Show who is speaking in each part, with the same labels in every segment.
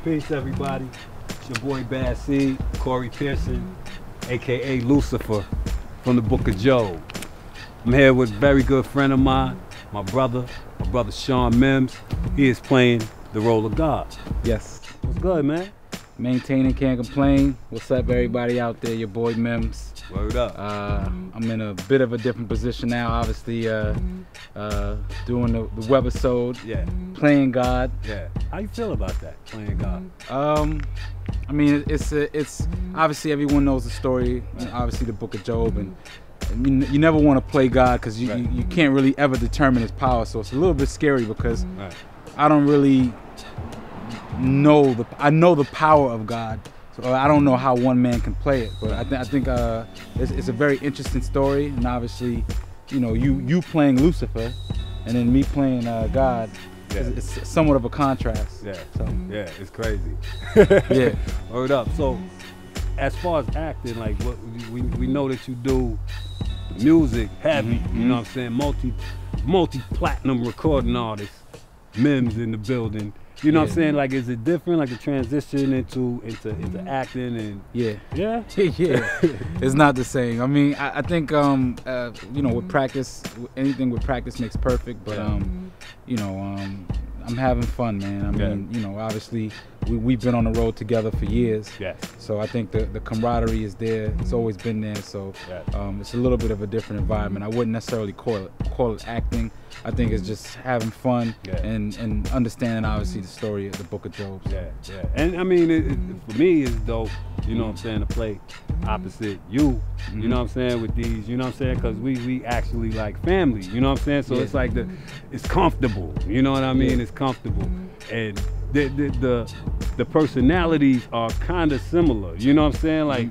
Speaker 1: Peace, everybody. It's your boy Bad Seed, Corey Pearson, aka Lucifer, from the Book of Job. I'm here with a very good friend of mine, my brother Sean Mims. He is playing the role of God.
Speaker 2: Yes.
Speaker 1: What's good, man?
Speaker 2: Maintaining, can't complain. What's up, everybody out there? Your boy Mims.
Speaker 1: Word up.
Speaker 2: I'm in a bit of a different position now, obviously, doing the webisode,
Speaker 1: Yeah.
Speaker 2: playing God.
Speaker 1: Yeah. How you feel about that, playing God?
Speaker 2: I mean, it's obviously everyone knows the story, obviously the Book of Job, and you never want to play God because you can't really ever determine his power, so it's a little bit scary because I don't really know I know the power of God. So I don't know how one man can play it, but I think it's a very interesting story, and obviously, you know, you playing Lucifer, and then me playing God. Yeah. It's somewhat of a contrast.
Speaker 1: Yeah.
Speaker 2: So.
Speaker 1: Yeah, it's crazy.
Speaker 2: Yeah.
Speaker 1: Word up. So, as far as acting, like what we know that you do music heavy. You know what I'm saying? Multi-platinum recording artist. Mims in the building. You know what I'm saying? Like, is it different? Like the transition into acting and
Speaker 2: yeah.
Speaker 1: Yeah?
Speaker 2: Yeah. It's not the same. I mean, I think you know, with practice, anything with practice makes perfect. But you know, I'm having fun, man. I mean, you know, obviously we've been on the road together for years.
Speaker 1: Yes.
Speaker 2: So I think the camaraderie is there. It's always been there. So it's a little bit of a different environment. I wouldn't necessarily call it acting. I think it's just having fun and understanding, obviously, the story of the Book of Job. So.
Speaker 1: Yeah. And I mean, for me, it's dope, you know what I'm saying, to play opposite you, you know what I'm saying, with these, you know what I'm saying, because we actually like family, you know what I'm saying, so it's like it's comfortable, you know what I mean, it's comfortable, and the personalities are kind of similar, you know what I'm saying, like,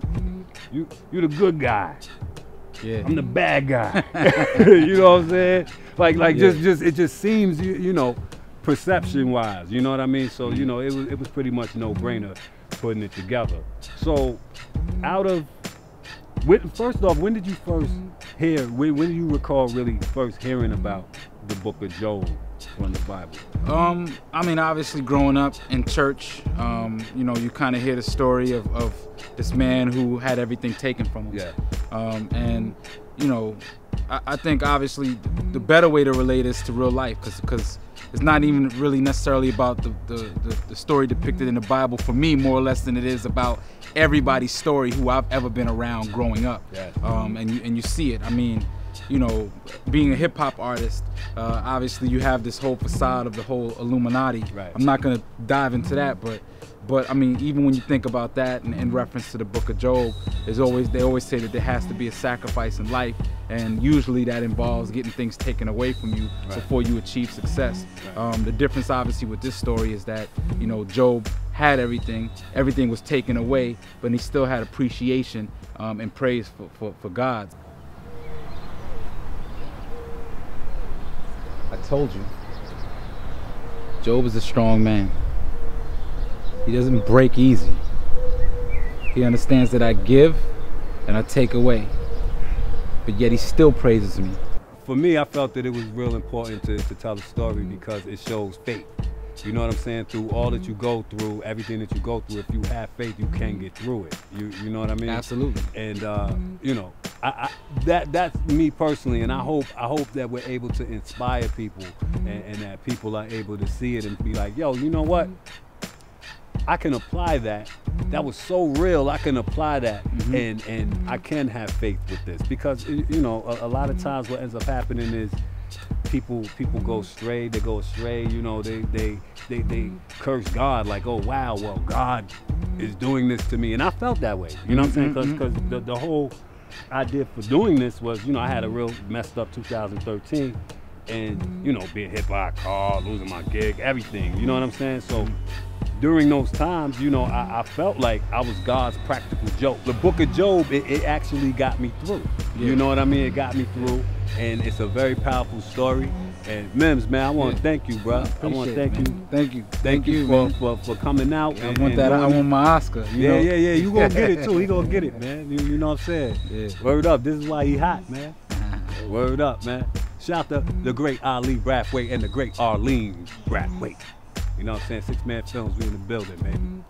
Speaker 1: you're the good guy.
Speaker 2: Yeah.
Speaker 1: I'm the bad guy. You know what I'm saying? Like just it just seems you know, perception wise, you know what I mean? So, you know, it was pretty much no brainer putting it together. So first off, when did you first hear, when do you recall really first hearing about the Book of Job from the Bible?
Speaker 2: I mean, obviously growing up in church, you know, you kind of hear the story of this man who had everything taken from him.
Speaker 1: Yeah.
Speaker 2: And, you know, I think obviously the better way to relate is to real life, because it's not even really necessarily about the story depicted in the Bible for me, more or less, than it is about everybody's story who I've ever been around growing up.
Speaker 1: Yeah.
Speaker 2: And you see it. I mean, you know, being a hip-hop artist, obviously you have this whole facade of the whole Illuminati.
Speaker 1: Right.
Speaker 2: I'm not going to dive into that, but I mean, even when you think about that in reference to the Book of Job, they always say that there has to be a sacrifice in life, and usually that involves getting things taken away from you before you achieve success. The difference, obviously, with this story is that, you know, Job had everything was taken away, but he still had appreciation and praise for God. I told you, Job is a strong man. He doesn't break easy. He understands that I give and I take away, but yet he still praises me.
Speaker 1: For me, I felt that it was real important to tell the story because it shows faith. You know what I'm saying? Through all that you go through, everything that you go through, if you have faith, you can get through it. You know what I mean?
Speaker 2: Absolutely.
Speaker 1: And you know, that's me personally, and I hope that we're able to inspire people, and that people are able to see it and be like, yo, you know what? I can apply that. That was so real. I can apply that, and I can have faith with this, because you know, a lot of times what ends up happening is people go astray. They go astray. You know, they curse God, like, oh wow, well, God is doing this to me, and I felt that way. You know what I'm saying? Because the whole idea for doing this was, you know, I had a real messed up 2013, and you know, being hit by a car, losing my gig, everything. You know what I'm saying? So during those times, you know, I felt like I was God's practical joke. The Book of Job, it actually got me through. You know what I mean? It got me through. and it's a very powerful story. And Mims, man, I want to thank you, bro. I want to thank you. Thank you for coming out.
Speaker 2: I want that. I want my Oscar.
Speaker 1: Yeah. You gonna get it too. He gonna get it, man. You know what I'm saying? Yeah. Word up. This is why he hot, man. Word up, man. Shout out to the great Ali Brathwaite and the great Arlene Brathwaite. You know what I'm saying? 6 Man Films, we in the building, man.